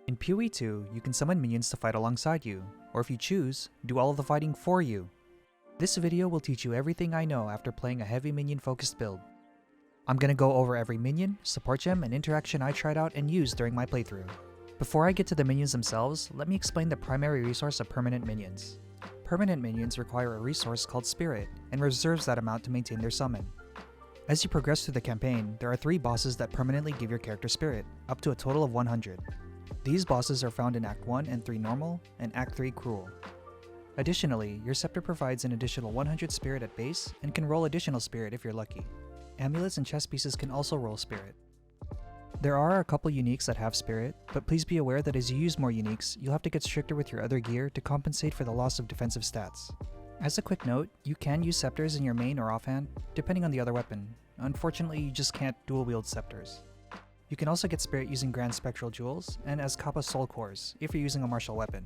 In POE2, you can summon minions to fight alongside you, or if you choose, do all of the fighting for you. This video will teach you everything I know after playing a heavy minion-focused build. I'm gonna go over every minion, support gem, and interaction I tried out and used during my playthrough. Before I get to the minions themselves, let me explain the primary resource of permanent minions. Permanent minions require a resource called Spirit, and reserves that amount to maintain their summon. As you progress through the campaign, there are 3 bosses that permanently give your character Spirit, up to a total of 100. These bosses are found in Act 1 and 3 Normal, and Act 3 Cruel. Additionally, your scepter provides an additional 100 Spirit at base, and can roll additional Spirit if you're lucky. Amulets and chest pieces can also roll Spirit. There are a couple uniques that have Spirit, but please be aware that as you use more uniques, you'll have to get stricter with your other gear to compensate for the loss of defensive stats. As a quick note, you can use scepters in your main or offhand, depending on the other weapon. Unfortunately, you just can't dual-wield scepters. You can also get Spirit using Grand Spectral Jewels, and as Kappa Soul Cores, if you're using a martial weapon.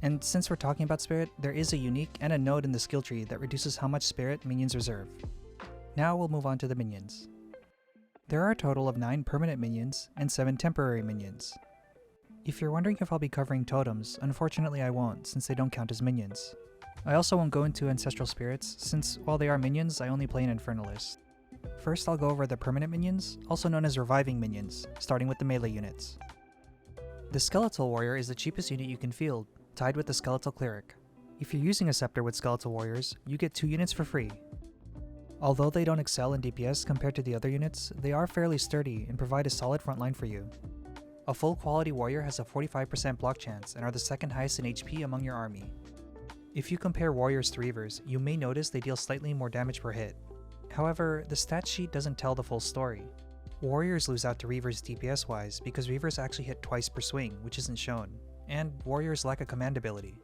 And since we're talking about Spirit, there is a unique and a node in the skill tree that reduces how much Spirit minions reserve. Now we'll move on to the minions. There are a total of 9 permanent minions and 7 temporary minions. If you're wondering if I'll be covering totems, unfortunately I won't, since they don't count as minions. I also won't go into Ancestral Spirits, since while they are minions, I only play an Infernalist. First I'll go over the permanent minions, also known as reviving minions, starting with the melee units. The Skeletal Warrior is the cheapest unit you can field, tied with the Skeletal Cleric. If you're using a scepter with Skeletal Warriors, you get 2 units for free. Although they don't excel in DPS compared to the other units, they are fairly sturdy and provide a solid frontline for you. A full quality warrior has a 45% block chance and are the second highest in HP among your army. If you compare warriors to reavers, you may notice they deal slightly more damage per hit. However, the stat sheet doesn't tell the full story. Warriors lose out to reavers DPS wise because reavers actually hit twice per swing, which isn't shown, and warriors lack a command ability.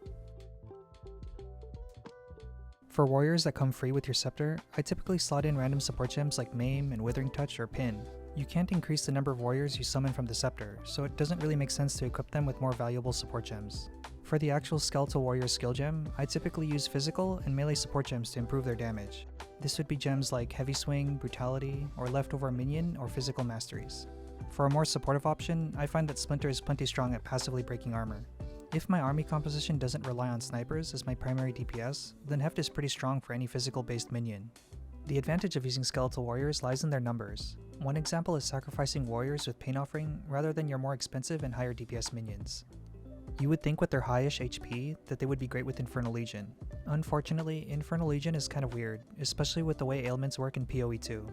For warriors that come free with your scepter, I typically slot in random support gems like Maim and Withering Touch or Pin. You can't increase the number of warriors you summon from the scepter, so it doesn't really make sense to equip them with more valuable support gems. For the actual Skeletal Warrior skill gem, I typically use physical and melee support gems to improve their damage. This would be gems like Heavy Swing, Brutality, or Leftover Minion or Physical Masteries. For a more supportive option, I find that Splinter is plenty strong at passively breaking armor. If my army composition doesn't rely on snipers as my primary DPS, then Heft is pretty strong for any physical-based minion. The advantage of using Skeletal Warriors lies in their numbers. One example is sacrificing warriors with Pain Offering rather than your more expensive and higher DPS minions. You would think with their highish HP that they would be great with Infernal Legion. Unfortunately, Infernal Legion is kind of weird, especially with the way ailments work in POE2.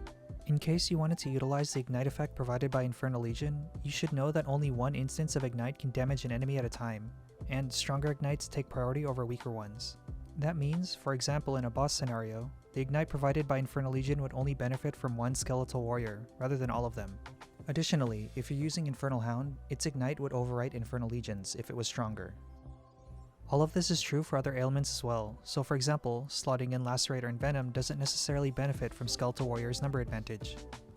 In case you wanted to utilize the Ignite effect provided by Infernal Legion, you should know that only one instance of Ignite can damage an enemy at a time, and stronger Ignites take priority over weaker ones. That means, for example in a boss scenario, the Ignite provided by Infernal Legion would only benefit from one Skeletal Warrior, rather than all of them. Additionally, if you're using Infernal Hound, its Ignite would overwrite Infernal Legions if it was stronger. All of this is true for other ailments as well, so for example, slotting in Lacerator and Venom doesn't necessarily benefit from Skeletal Warrior's number advantage.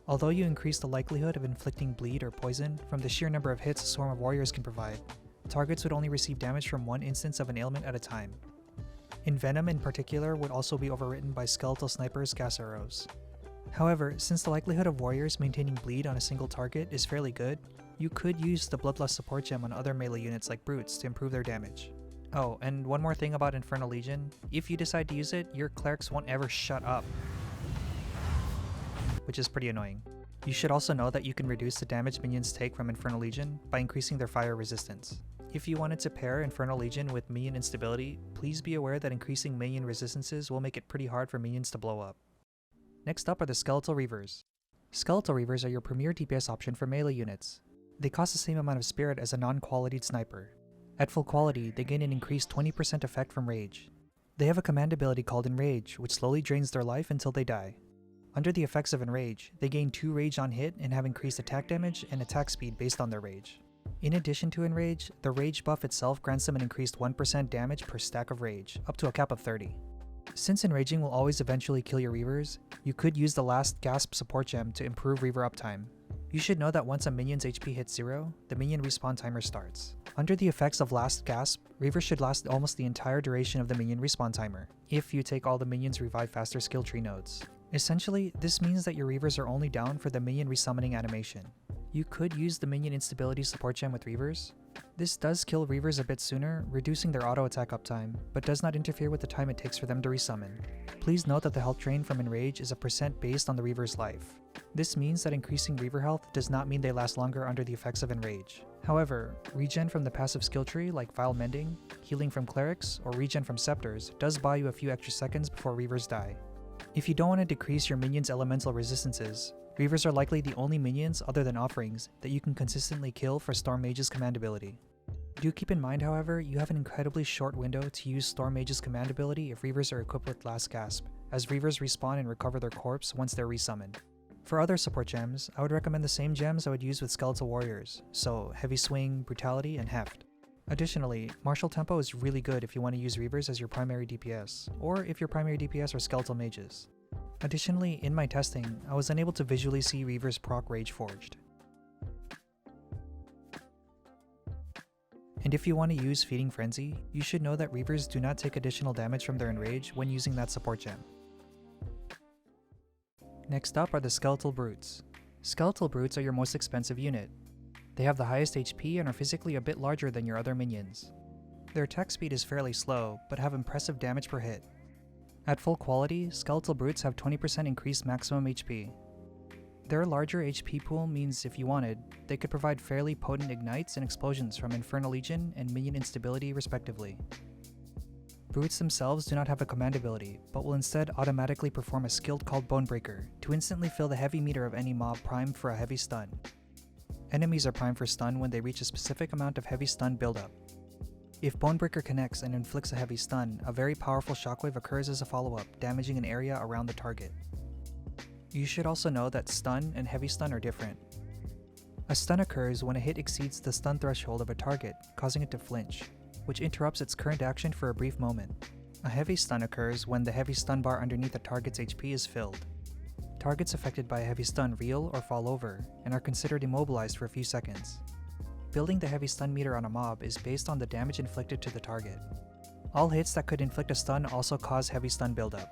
Although you increase the likelihood of inflicting bleed or poison from the sheer number of hits a swarm of warriors can provide, targets would only receive damage from one instance of an ailment at a time. Venom in particular would also be overwritten by Skeletal Sniper's gas arrows. However, since the likelihood of warriors maintaining bleed on a single target is fairly good, you could use the Bloodlust support gem on other melee units like Brutes to improve their damage. Oh, and one more thing about Infernal Legion, if you decide to use it, your clerics won't ever shut up, which is pretty annoying. You should also know that you can reduce the damage minions take from Infernal Legion by increasing their fire resistance. If you wanted to pair Infernal Legion with minion instability, please be aware that increasing minion resistances will make it pretty hard for minions to blow up. Next up are the Skeletal Reavers. Skeletal Reavers are your premier DPS option for melee units. They cost the same amount of Spirit as a non-qualitied sniper. At full quality, they gain an increased 20% effect from Rage. They have a command ability called Enrage, which slowly drains their life until they die. Under the effects of Enrage, they gain 2 Rage on hit and have increased attack damage and attack speed based on their Rage. In addition to Enrage, the Rage buff itself grants them an increased 1% damage per stack of Rage, up to a cap of 30. Since Enraging will always eventually kill your Reavers, you could use the Last Gasp support gem to improve Reaver uptime. You should know that once a minion's HP hits 0, the minion respawn timer starts. Under the effects of Last Gasp, Reavers should last almost the entire duration of the minion respawn timer, if you take all the minions revive faster skill tree nodes. Essentially, this means that your Reavers are only down for the minion resummoning animation. You could use the minion instability support gem with reavers, This does kill reavers a bit sooner, reducing their auto attack uptime, but does not interfere with the time it takes for them to resummon. Please note that the health drain from Enrage is a percent based on the reaver's life. This means that increasing reaver health does not mean they last longer under the effects of Enrage. However, regen from the passive skill tree like Vile Mending, healing from clerics, or regen from scepters does buy you a few extra seconds before reavers die. If you don't want to decrease your minions' elemental resistances, reavers are likely the only minions other than offerings that you can consistently kill for Storm Mage's command ability. Do keep in mind, however, you have an incredibly short window to use Storm Mage's command ability if reavers are equipped with Last Gasp, as reavers respawn and recover their corpse once they're resummoned. For other support gems, I would recommend the same gems I would use with Skeletal Warriors, so Heavy Swing, Brutality, and Heft. Additionally, Martial Tempo is really good if you want to use reavers as your primary DPS, or if your primary DPS are Skeletal Mages. Additionally, in my testing, I was unable to visually see reavers proc Rage Forged. And if you want to use Feeding Frenzy, you should know that reavers do not take additional damage from their Enrage when using that support gem. Next up are the Skeletal Brutes. Skeletal Brutes are your most expensive unit. They have the highest HP and are physically a bit larger than your other minions. Their attack speed is fairly slow, but have impressive damage per hit. At full quality, Skeletal Brutes have 20% increased maximum HP. Their larger HP pool means if you wanted, they could provide fairly potent ignites and explosions from Infernal Legion and minion instability respectively. Brutes themselves do not have a command ability, but will instead automatically perform a skill called Bonebreaker to instantly fill the heavy meter of any mob primed for a heavy stun. Enemies are primed for stun when they reach a specific amount of heavy stun buildup. If Bonebreaker connects and inflicts a heavy stun, a very powerful shockwave occurs as a follow-up, damaging an area around the target. You should also know that stun and heavy stun are different. A stun occurs when a hit exceeds the stun threshold of a target, causing it to flinch, which interrupts its current action for a brief moment. A heavy stun occurs when the heavy stun bar underneath a target's HP is filled. Targets affected by a heavy stun reel or fall over, and are considered immobilized for a few seconds. Building the heavy stun meter on a mob is based on the damage inflicted to the target. All hits that could inflict a stun also cause heavy stun buildup.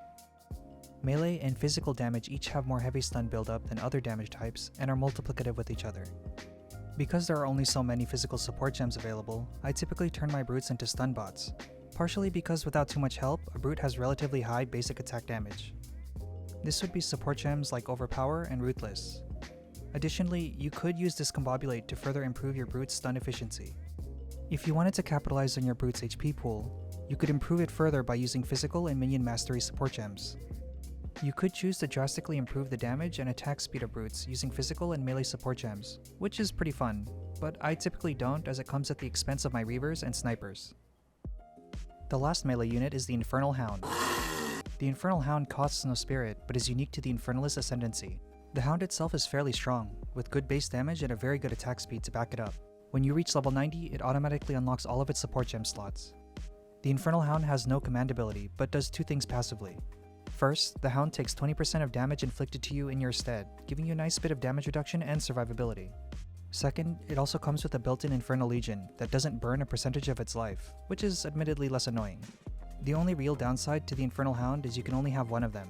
Melee and physical damage each have more heavy stun buildup than other damage types and are multiplicative with each other. Because there are only so many physical support gems available, I typically turn my brutes into stun bots, partially because without too much help, a brute has relatively high basic attack damage. This would be support gems like Overpower and Ruthless. Additionally, you could use Discombobulate to further improve your brute's stun efficiency. If you wanted to capitalize on your brute's HP pool, you could improve it further by using physical and minion mastery support gems. You could choose to drastically improve the damage and attack speed of brutes using physical and melee support gems, which is pretty fun, but I typically don't as it comes at the expense of my reavers and snipers. The last melee unit is the Infernal Hound. The Infernal Hound costs no spirit, but is unique to the Infernalist Ascendancy. The Hound itself is fairly strong, with good base damage and a very good attack speed to back it up. When you reach level 90, it automatically unlocks all of its support gem slots. The Infernal Hound has no command ability, but does two things passively. First, the Hound takes 20% of damage inflicted to you in your stead, giving you a nice bit of damage reduction and survivability. Second, it also comes with a built-in Infernal Legion that doesn't burn a percentage of its life, which is admittedly less annoying. The only real downside to the Infernal Hound is you can only have one of them.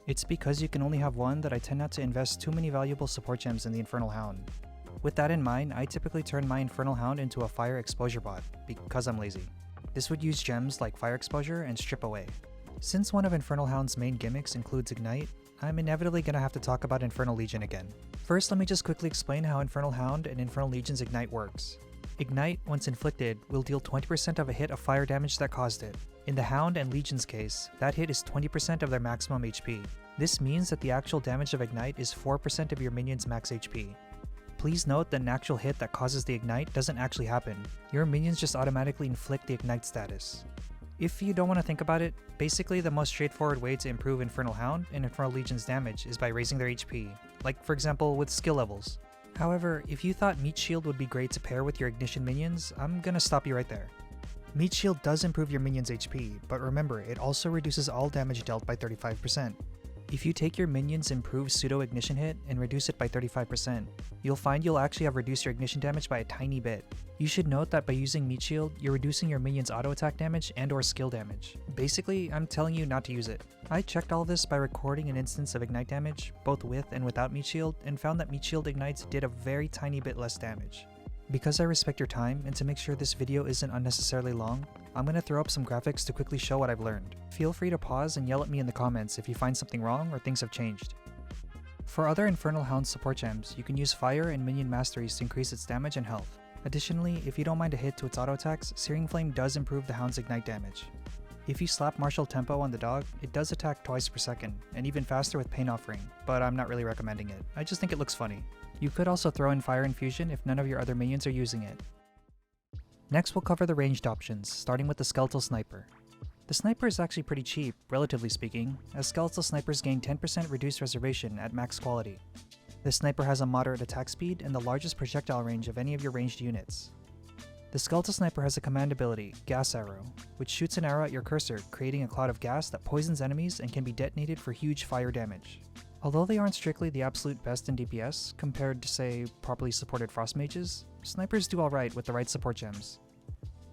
It's because you can only have one that I tend not to invest too many valuable support gems in the Infernal Hound. With that in mind, I typically turn my Infernal Hound into a Fire Exposure bot, because I'm lazy. This would use gems like Fire Exposure and Strip Away. Since one of Infernal Hound's main gimmicks includes Ignite, I'm inevitably gonna have to talk about Infernal Legion again. First, let me just quickly explain how Infernal Hound and Infernal Legion's Ignite works. Ignite, once inflicted, will deal 20% of a hit of fire damage that caused it. In the Hound and Legion's case, that hit is 20% of their maximum HP. This means that the actual damage of Ignite is 4% of your minion's max HP. Please note that an actual hit that causes the Ignite doesn't actually happen. Your minions just automatically inflict the Ignite status. If you don't want to think about it, basically the most straightforward way to improve Infernal Hound and Infernal Legion's damage is by raising their HP, like for example with skill levels. However, if you thought Meat Shield would be great to pair with your Ignition minions, I'm gonna stop you right there. Meat Shield does improve your minions' HP, but remember, it also reduces all damage dealt by 35%. If you take your minions' improved pseudo-ignition hit and reduce it by 35%, you'll find you'll actually have reduced your ignition damage by a tiny bit. You should note that by using Meat Shield, you're reducing your minions' auto attack damage and or skill damage. Basically, I'm telling you not to use it. I checked all this by recording an instance of Ignite damage, both with and without Meat Shield, and found that Meat Shield ignites did a very tiny bit less damage. Because I respect your time, and to make sure this video isn't unnecessarily long, I'm going to throw up some graphics to quickly show what I've learned. Feel free to pause and yell at me in the comments if you find something wrong or things have changed. For other Infernal Hound support gems, you can use Fire and Minion Masteries to increase its damage and health. Additionally, if you don't mind a hit to its auto attacks, Searing Flame does improve the Hound's ignite damage. If you slap Martial Tempo on the dog, it does attack twice per second, and even faster with Pain Offering, but I'm not really recommending it. I just think it looks funny. You could also throw in Fire Infusion if none of your other minions are using it. Next we'll cover the ranged options, starting with the Skeletal Sniper. The Sniper is actually pretty cheap, relatively speaking, as Skeletal Snipers gain 10% reduced reservation at max quality. The Sniper has a moderate attack speed and the largest projectile range of any of your ranged units. The Skeletal Sniper has a command ability, Gas Arrow, which shoots an arrow at your cursor, creating a cloud of gas that poisons enemies and can be detonated for huge fire damage. Although they aren't strictly the absolute best in DPS compared to, say, properly supported Frost Mages, Snipers do alright with the right support gems.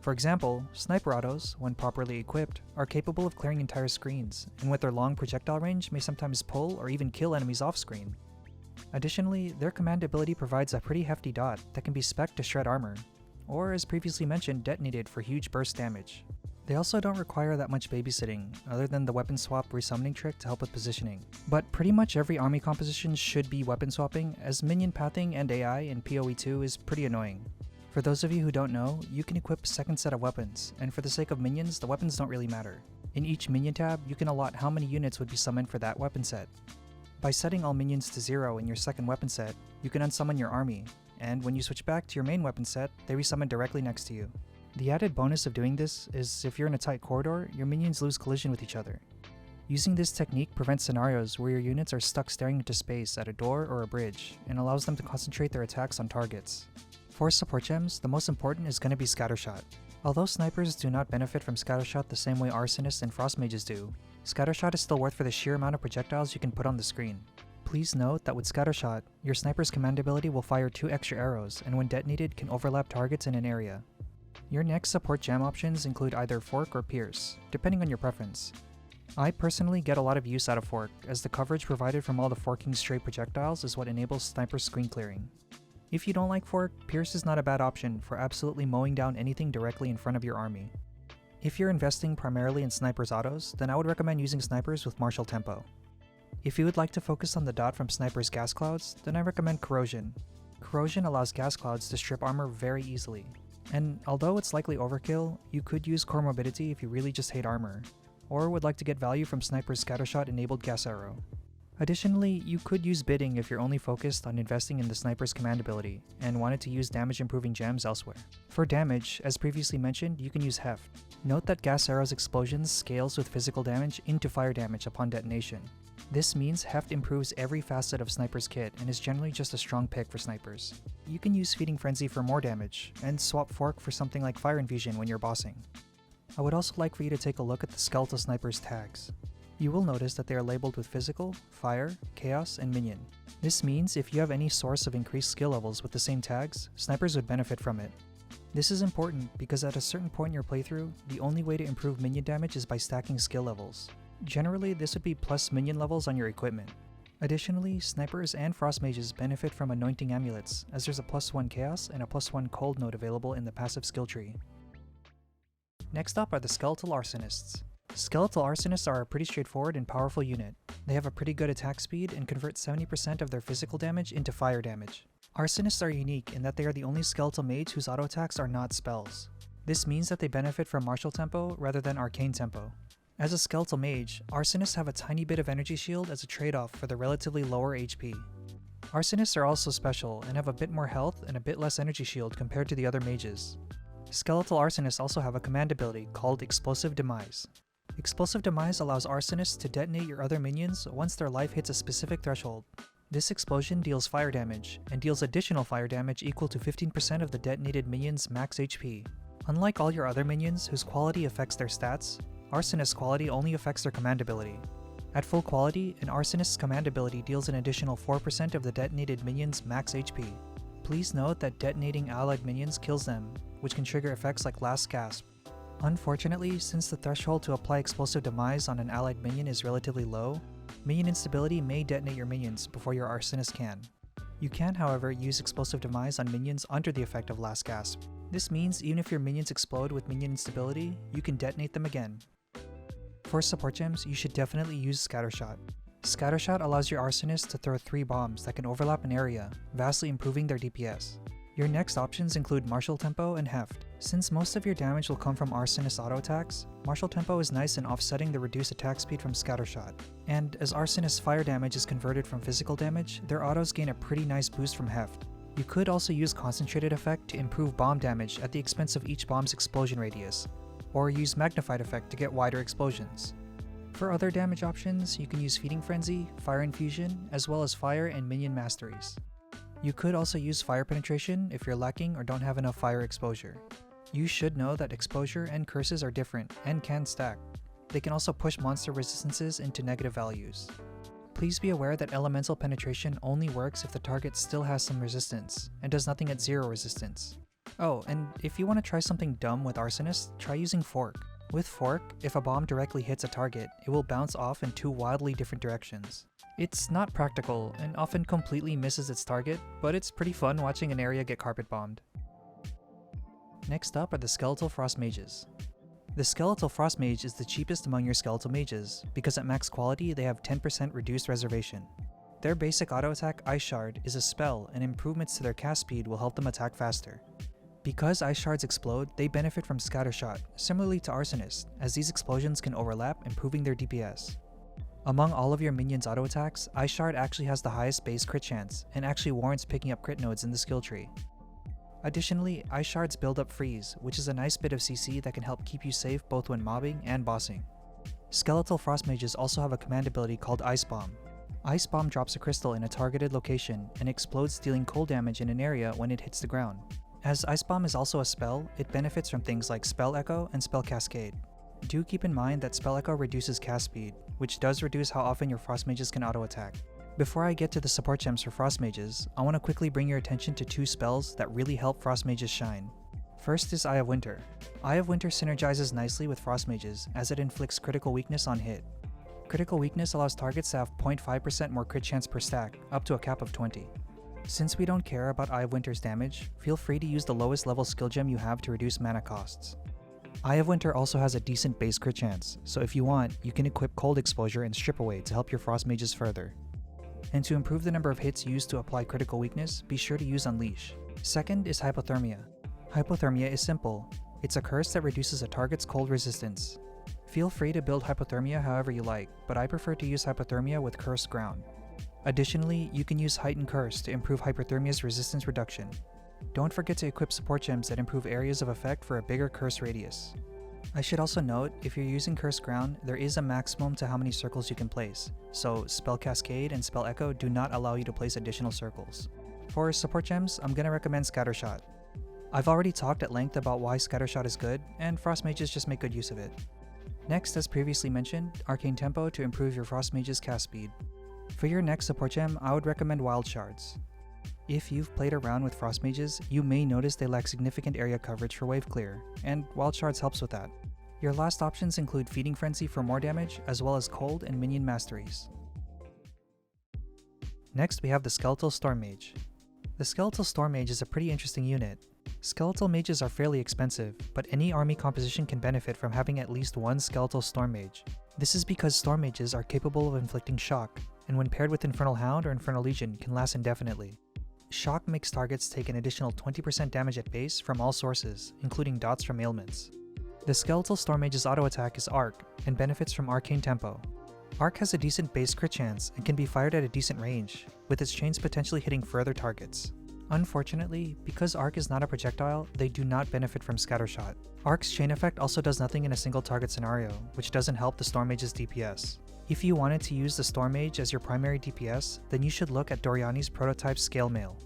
For example, Sniper Autos, when properly equipped, are capable of clearing entire screens, and with their long projectile range may sometimes pull or even kill enemies off-screen. Additionally, their command ability provides a pretty hefty dot that can be spec'd to shred armor, or as previously mentioned, detonated for huge burst damage. They also don't require that much babysitting, other than the weapon swap resummoning trick to help with positioning. But pretty much every army composition should be weapon swapping, as minion pathing and AI in POE2 is pretty annoying. For those of you who don't know, you can equip a second set of weapons, and for the sake of minions, the weapons don't really matter. In each minion tab, you can allot how many units would be summoned for that weapon set. By setting all minions to 0 in your second weapon set, you can unsummon your army, and when you switch back to your main weapon set, they resummon directly next to you. The added bonus of doing this is if you're in a tight corridor, your minions lose collision with each other. Using this technique prevents scenarios where your units are stuck staring into space at a door or a bridge, and allows them to concentrate their attacks on targets. For support gems, the most important is going to be Scattershot. Although snipers do not benefit from Scattershot the same way arsonists and frost mages do, Scattershot is still worth for the sheer amount of projectiles you can put on the screen. Please note that with Scattershot, your sniper's command ability will fire 2 extra arrows and when detonated can overlap targets in an area. Your next support gem options include either Fork or Pierce, depending on your preference. I personally get a lot of use out of Fork, as the coverage provided from all the forking straight projectiles is what enables sniper screen clearing. If you don't like Fork, Pierce is not a bad option for absolutely mowing down anything directly in front of your army. If you're investing primarily in Sniper's autos, then I would recommend using Snipers with Martial Tempo. If you would like to focus on the dot from Sniper's gas clouds, then I recommend Corrosion. Corrosion allows gas clouds to strip armor very easily, and although it's likely overkill, you could use Core Morbidity if you really just hate armor, or would like to get value from Sniper's Scattershot enabled gas arrow. Additionally, you could use Bidding if you're only focused on investing in the Sniper's command ability, and wanted to use damage improving gems elsewhere. For damage, as previously mentioned, you can use Heft. Note that gas arrow's explosions scales with physical damage into fire damage upon detonation. This means Heft improves every facet of Sniper's kit and is generally just a strong pick for snipers. You can use Feeding Frenzy for more damage, and swap Fork for something like Fire Infusion when you're bossing. I would also like for you to take a look at the Skeletal Sniper's tags. You will notice that they are labeled with Physical, Fire, Chaos, and Minion. This means if you have any source of increased skill levels with the same tags, snipers would benefit from it. This is important because at a certain point in your playthrough, the only way to improve minion damage is by stacking skill levels. Generally, this would be plus minion levels on your equipment. Additionally, snipers and frost mages benefit from anointing amulets, as there's a +1 Chaos and a +1 Cold node available in the passive skill tree. Next up are the Skeletal Arsonists. Skeletal Arsonists are a pretty straightforward and powerful unit. They have a pretty good attack speed and convert 70% of their physical damage into fire damage. Arsonists are unique in that they are the only skeletal mage whose auto attacks are not spells. This means that they benefit from martial tempo rather than arcane tempo. As a skeletal mage, Arsonists have a tiny bit of energy shield as a trade-off for the relatively lower HP. Arsonists are also special and have a bit more health and a bit less energy shield compared to the other mages. Skeletal Arsonists also have a command ability called Explosive Demise. Explosive Demise allows Arsonists to detonate your other minions once their life hits a specific threshold. This explosion deals fire damage, and deals additional fire damage equal to 15% of the detonated minion's max HP. Unlike all your other minions whose quality affects their stats, Arsonist's quality only affects their command ability. At full quality, an Arsonist's command ability deals an additional 4% of the detonated minion's max HP. Please note that detonating allied minions kills them, which can trigger effects like Last Gasp. Unfortunately, since the threshold to apply Explosive Demise on an allied minion is relatively low, minion instability may detonate your minions before your Arsonist can. You can, however, use Explosive Demise on minions under the effect of Last Gasp. This means even if your minions explode with minion instability, you can detonate them again. For support gems, you should definitely use Scattershot. Scattershot allows your arsonists to throw 3 bombs that can overlap an area, vastly improving their DPS. Your next options include Martial Tempo and Heft. Since most of your damage will come from arsonist auto attacks, Martial Tempo is nice in offsetting the reduced attack speed from Scattershot. And as arsonist fire damage is converted from physical damage, their autos gain a pretty nice boost from Heft. You could also use Concentrated Effect to improve bomb damage at the expense of each bomb's explosion radius, or use Magnified Effect to get wider explosions. For other damage options, you can use Feeding Frenzy, Fire Infusion, as well as Fire and Minion Masteries. You could also use Fire Penetration if you're lacking or don't have enough fire exposure. You should know that exposure and curses are different and can stack. They can also push monster resistances into negative values. Please be aware that Elemental Penetration only works if the target still has some resistance, and does nothing at 0 resistance. Oh, and if you want to try something dumb with Arsonist, try using Fork. With Fork, if a bomb directly hits a target, it will bounce off in 2 wildly different directions. It's not practical, and often completely misses its target, but it's pretty fun watching an area get carpet bombed. Next up are the Skeletal Frost Mages. The Skeletal Frost Mage is the cheapest among your Skeletal Mages, because at max quality they have 10% reduced reservation. Their basic auto attack Ice Shard is a spell, and improvements to their cast speed will help them attack faster. Because Ice Shards explode, they benefit from Scattershot, similarly to Arsonist, as these explosions can overlap, improving their DPS. Among all of your minions' auto attacks, Ice Shard actually has the highest base crit chance, and actually warrants picking up crit nodes in the skill tree. Additionally, Ice Shards build up freeze, which is a nice bit of CC that can help keep you safe both when mobbing and bossing. Skeletal Frost Mages also have a command ability called Ice Bomb. Ice Bomb drops a crystal in a targeted location and explodes, dealing cold damage in an area when it hits the ground. As Ice Bomb is also a spell, it benefits from things like Spell Echo and Spell Cascade. Do keep in mind that Spell Echo reduces cast speed, which does reduce how often your Frost Mages can auto attack. Before I get to the support gems for Frost Mages, I want to quickly bring your attention to 2 spells that really help Frost Mages shine. First is Eye of Winter. Eye of Winter synergizes nicely with Frost Mages as it inflicts critical weakness on hit. Critical weakness allows targets to have 0.5% more crit chance per stack, up to a cap of 20. Since we don't care about Eye of Winter's damage, feel free to use the lowest level skill gem you have to reduce mana costs. Eye of Winter also has a decent base crit chance, so if you want, you can equip Cold Exposure and Strip Away to help your Frost Mages further. And to improve the number of hits used to apply critical weakness, be sure to use Unleash. Second is Hypothermia. Hypothermia is simple. It's a curse that reduces a target's cold resistance. Feel free to build Hypothermia however you like, but I prefer to use Hypothermia with Cursed Ground. Additionally, you can use Heightened Curse to improve Hypothermia's resistance reduction. Don't forget to equip support gems that improve areas of effect for a bigger curse radius. I should also note, if you're using Cursed Ground, there is a maximum to how many circles you can place, so Spell Cascade and Spell Echo do not allow you to place additional circles. For support gems, I'm gonna recommend Scattershot. I've already talked at length about why Scattershot is good, and Frost Mages just make good use of it. Next, as previously mentioned, Arcane Tempo to improve your Frost Mage's cast speed. For your next support gem, I would recommend Wild Shards. If you've played around with Frost Mages, you may notice they lack significant area coverage for wave clear, and Wild Shards helps with that. Your last options include Feeding Frenzy for more damage, as well as Cold and Minion Masteries. Next, we have the Skeletal Storm Mage. The Skeletal Storm Mage is a pretty interesting unit. Skeletal Mages are fairly expensive, but any army composition can benefit from having at least one Skeletal Storm Mage. This is because Storm Mages are capable of inflicting shock, and when paired with Infernal Hound or Infernal Legion can last indefinitely. Shock makes targets take an additional 20% damage at base from all sources, including dots from ailments. The Skeletal Storm Mage's auto attack is Arc, and benefits from Arcane Tempo. Arc has a decent base crit chance and can be fired at a decent range, with its chains potentially hitting further targets. Unfortunately, because Arc is not a projectile, they do not benefit from Scattershot. Arc's chain effect also does nothing in a single target scenario, which doesn't help the Storm Mage's DPS. If you wanted to use the Storm Mage as your primary DPS, then you should look at Doriani's prototype Scale Mail.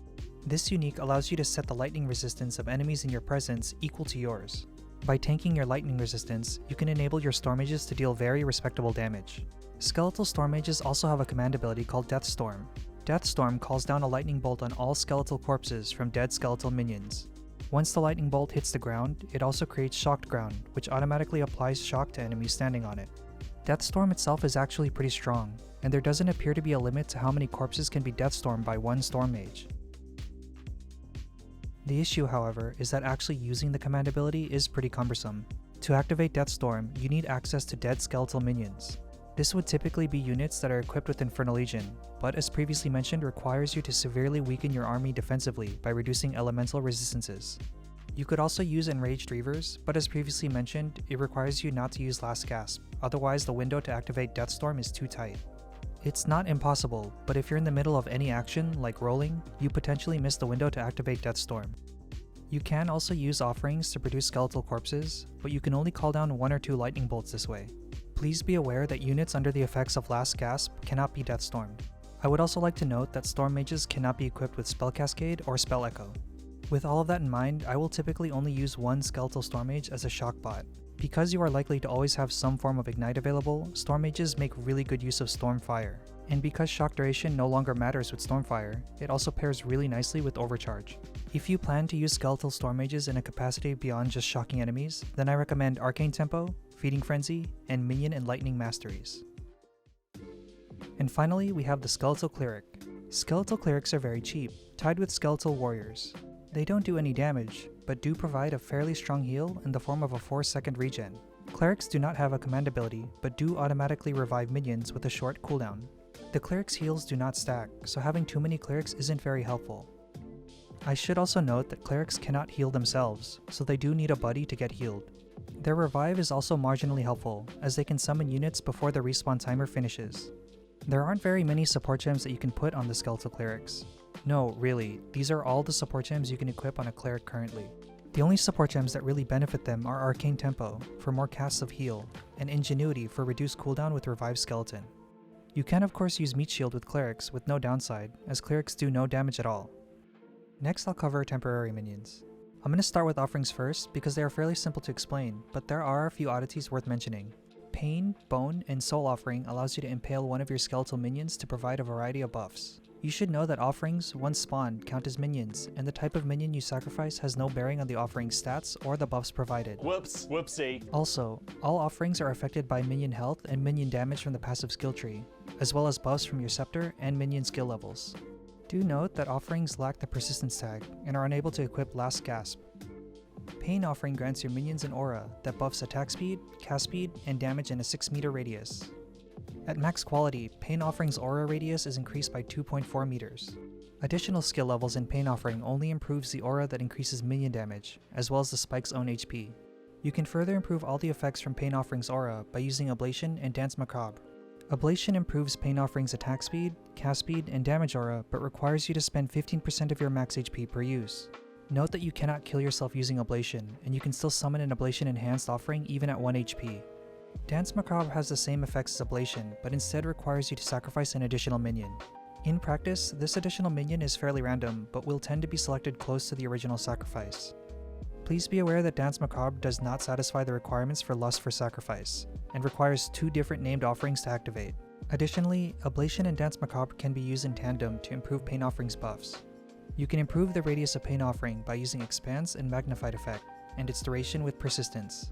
This unique allows you to set the lightning resistance of enemies in your presence equal to yours. By tanking your lightning resistance, you can enable your Storm Mages to deal very respectable damage. Skeletal Storm Mages also have a command ability called Death Storm. Death Storm calls down a lightning bolt on all skeletal corpses from dead skeletal minions. Once the lightning bolt hits the ground, it also creates Shocked Ground, which automatically applies shock to enemies standing on it. Death Storm itself is actually pretty strong. and there doesn't appear to be a limit to how many corpses can be deathstormed by one Storm Mage. The issue, however, is that actually using the command ability is pretty cumbersome. To activate Deathstorm, you need access to dead skeletal minions. This would typically be units that are equipped with Infernal Legion, but as previously mentioned, requires you to severely weaken your army defensively by reducing elemental resistances. You could also use Enraged Reavers, but as previously mentioned, it requires you not to use Last Gasp, otherwise the window to activate Deathstorm is too tight. It's not impossible, but if you're in the middle of any action, like rolling, you potentially miss the window to activate Deathstorm. You can also use offerings to produce skeletal corpses, but you can only call down 1 or 2 lightning bolts this way. Please be aware that units under the effects of Last Gasp cannot be Deathstormed. I would also like to note that Storm Mages cannot be equipped with Spell Cascade or Spell Echo. With all of that in mind, I will typically only use one Skeletal Storm Mage as a shock bot. Because you are likely to always have some form of Ignite available, Storm Mages make really good use of Stormfire. And because shock duration no longer matters with Stormfire, it also pairs really nicely with Overcharge. If you plan to use Skeletal Storm Mages in a capacity beyond just shocking enemies, then I recommend Arcane Tempo, Feeding Frenzy, and Minion and Lightning Masteries. And finally, we have the Skeletal Cleric. Skeletal Clerics are very cheap, tied with Skeletal Warriors. They don't do any damage, but do provide a fairly strong heal in the form of a 4-second regen. Clerics do not have a command ability, but do automatically revive minions with a short cooldown. The Cleric's heals do not stack, so having too many Clerics isn't very helpful. I should also note that Clerics cannot heal themselves, so they do need a buddy to get healed. Their revive is also marginally helpful, as they can summon units before the respawn timer finishes. There aren't very many support gems that you can put on the Skeletal Clerics. No, really, these are all the support gems you can equip on a Cleric currently. The only support gems that really benefit them are Arcane Tempo, for more casts of heal, and Ingenuity for reduced cooldown with Revived Skeleton. You can of course use Meat Shield with Clerics with no downside, as Clerics do no damage at all. Next I'll cover temporary minions. I'm going to start with offerings first because they are fairly simple to explain, but there are a few oddities worth mentioning. Pain, Bone, and Soul Offering allows you to impale one of your skeletal minions to provide a variety of buffs. You should know that offerings, once spawned, count as minions, and the type of minion you sacrifice has no bearing on the offering's stats or the buffs provided. Whoopsie. Also, all offerings are affected by minion health and minion damage from the passive skill tree, as well as buffs from your scepter and minion skill levels. Do note that offerings lack the persistence tag and are unable to equip Last Gasp. Pain Offering grants your minions an aura that buffs attack speed, cast speed, and damage in a 6-meter radius. At max quality, Pain Offering's aura radius is increased by 2.4 meters. Additional skill levels in Pain Offering only improves the aura that increases minion damage, as well as the spike's own HP. You can further improve all the effects from Pain Offering's aura by using Ablation and Dance Macabre. Ablation improves Pain Offering's attack speed, cast speed, and damage aura, but requires you to spend 15% of your max HP per use. Note that you cannot kill yourself using Ablation, and you can still summon an Ablation Enhanced Offering even at 1 HP. Dance Macabre has the same effects as Ablation, but instead requires you to sacrifice an additional minion. In practice, this additional minion is fairly random, but will tend to be selected close to the original sacrifice. Please be aware that Dance Macabre does not satisfy the requirements for Lust for Sacrifice, and requires 2 different named offerings to activate. Additionally, Ablation and Dance Macabre can be used in tandem to improve Pain Offering's buffs. You can improve the radius of Pain Offering by using Expanse and Magnified effect, and its duration with Persistence.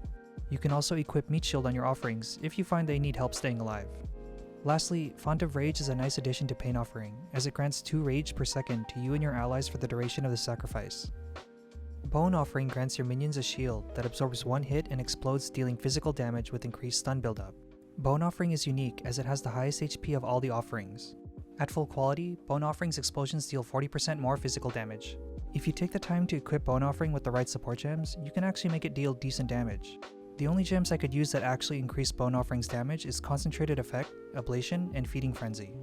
You can also equip Meat Shield on your offerings if you find they need help staying alive. Lastly, Font of Rage is a nice addition to Pain Offering, as it grants 2 rage per second to you and your allies for the duration of the sacrifice. Bone Offering grants your minions a shield that absorbs 1 hit and explodes, dealing physical damage with increased stun buildup. Bone Offering is unique as it has the highest HP of all the offerings. At full quality, Bone Offering's explosions deal 40% more physical damage. If you take the time to equip Bone Offering with the right support gems, you can actually make it deal decent damage. The only gems I could use that actually increase Bone Offering's damage is Concentrated Effect, Ablation, and Feeding Frenzy.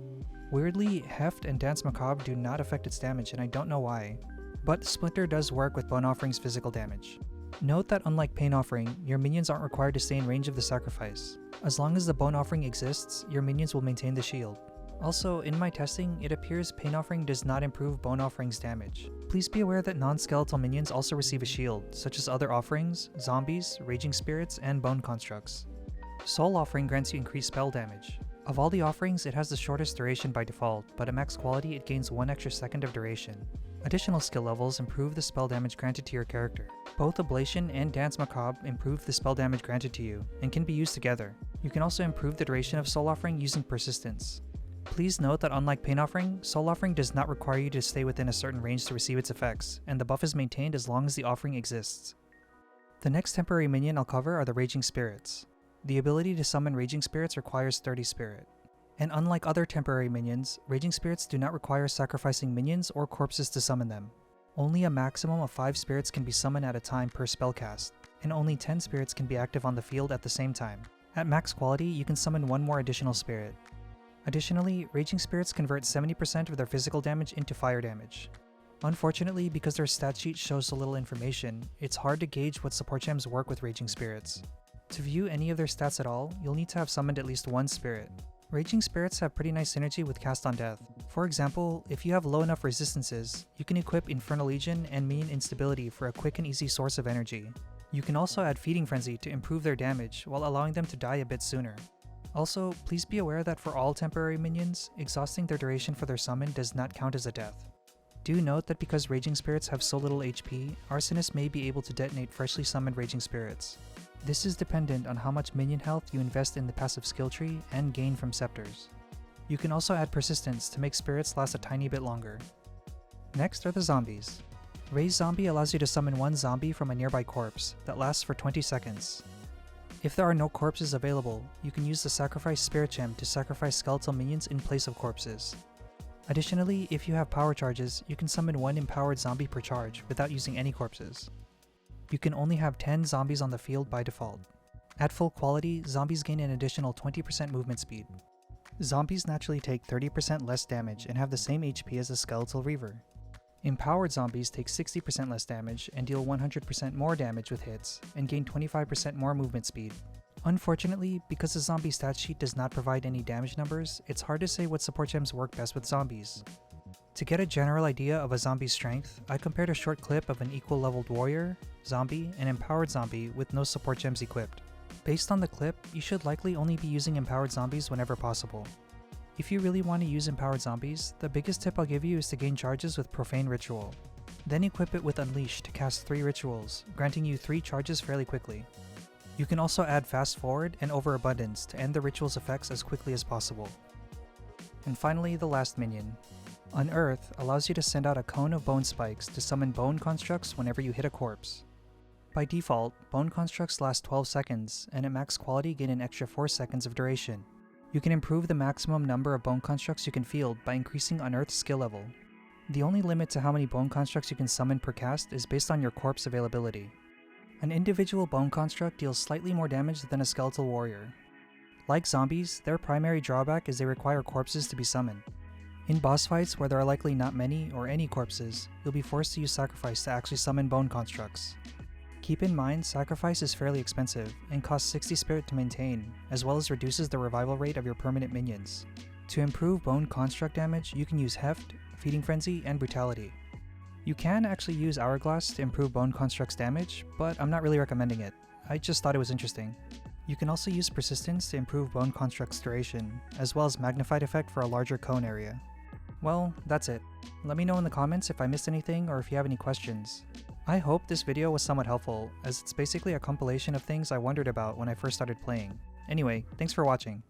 Weirdly, Heft and Dance Macabre do not affect its damage, and I don't know why. But Splinter does work with Bone Offering's physical damage. Note that unlike Pain Offering, your minions aren't required to stay in range of the sacrifice. As long as the Bone Offering exists, your minions will maintain the shield. Also, in my testing, it appears Pain Offering does not improve Bone Offering's damage. Please be aware that non-skeletal minions also receive a shield, such as other offerings, zombies, raging spirits, and bone constructs. Soul Offering grants you increased spell damage. Of all the offerings, it has the shortest duration by default, but at max quality it gains 1 extra second of duration. Additional skill levels improve the spell damage granted to your character. Both Ablation and Dance Macabre improve the spell damage granted to you, and can be used together. You can also improve the duration of Soul Offering using Persistence. Please note that unlike Pain Offering, Soul Offering does not require you to stay within a certain range to receive its effects, and the buff is maintained as long as the offering exists. The next temporary minion I'll cover are the Raging Spirits. The ability to summon Raging Spirits requires 30 spirit. And unlike other temporary minions, Raging Spirits do not require sacrificing minions or corpses to summon them. Only a maximum of 5 spirits can be summoned at a time per spellcast, and only 10 spirits can be active on the field at the same time. At max quality, you can summon one more additional spirit. Additionally, Raging Spirits convert 70% of their physical damage into fire damage. Unfortunately, because their stat sheet shows so little information, it's hard to gauge what support gems work with Raging Spirits. To view any of their stats at all, you'll need to have summoned at least one spirit. Raging Spirits have pretty nice synergy with Cast on Death. For example, if you have low enough resistances, you can equip Infernal Legion and Minion Instability for a quick and easy source of energy. You can also add Feeding Frenzy to improve their damage while allowing them to die a bit sooner. Also, please be aware that for all temporary minions, exhausting their duration for their summon does not count as a death. Do note that because Raging Spirits have so little HP, arsonists may be able to detonate freshly summoned Raging Spirits. This is dependent on how much minion health you invest in the passive skill tree and gain from scepters. You can also add persistence to make spirits last a tiny bit longer. Next are the zombies. Raise Zombie allows you to summon one zombie from a nearby corpse that lasts for 20 seconds. If there are no corpses available, you can use the Sacrifice Spirit Gem to sacrifice skeletal minions in place of corpses. Additionally, if you have power charges, you can summon one empowered zombie per charge without using any corpses. You can only have 10 zombies on the field by default. At full quality, zombies gain an additional 20% movement speed. Zombies naturally take 30% less damage and have the same HP as a Skeletal Reaver. Empowered zombies take 60% less damage and deal 100% more damage with hits, and gain 25% more movement speed. Unfortunately, because the zombie stat sheet does not provide any damage numbers, it's hard to say what support gems work best with zombies. To get a general idea of a zombie's strength, I compared a short clip of an equal leveled warrior, zombie, and empowered zombie with no support gems equipped. Based on the clip, you should likely only be using empowered zombies whenever possible. If you really want to use empowered zombies, the biggest tip I'll give you is to gain charges with Profane Ritual. Then equip it with Unleash to cast 3 rituals, granting you 3 charges fairly quickly. You can also add Fast Forward and Overabundance to end the ritual's effects as quickly as possible. And finally, the last minion. Unearth allows you to send out a cone of bone spikes to summon bone constructs whenever you hit a corpse. By default, bone constructs last 12 seconds, and at max quality gain an extra 4 seconds of duration. You can improve the maximum number of bone constructs you can field by increasing Unearth's skill level. The only limit to how many bone constructs you can summon per cast is based on your corpse availability. An individual bone construct deals slightly more damage than a skeletal warrior. Like zombies, their primary drawback is they require corpses to be summoned. In boss fights where there are likely not many or any corpses, you'll be forced to use Sacrifice to actually summon bone constructs. Keep in mind, Sacrifice is fairly expensive and costs 60 spirit to maintain, as well as reduces the revival rate of your permanent minions. To improve bone construct damage, you can use Heft, Feeding Frenzy, and Brutality. You can actually use Hourglass to improve bone construct's damage, but I'm not really recommending it. I just thought it was interesting. You can also use Persistence to improve bone construct's duration, as well as Magnified Effect for a larger cone area. Well, that's it. Let me know in the comments if I missed anything or if you have any questions. I hope this video was somewhat helpful, as it's basically a compilation of things I wondered about when I first started playing. Anyway, thanks for watching.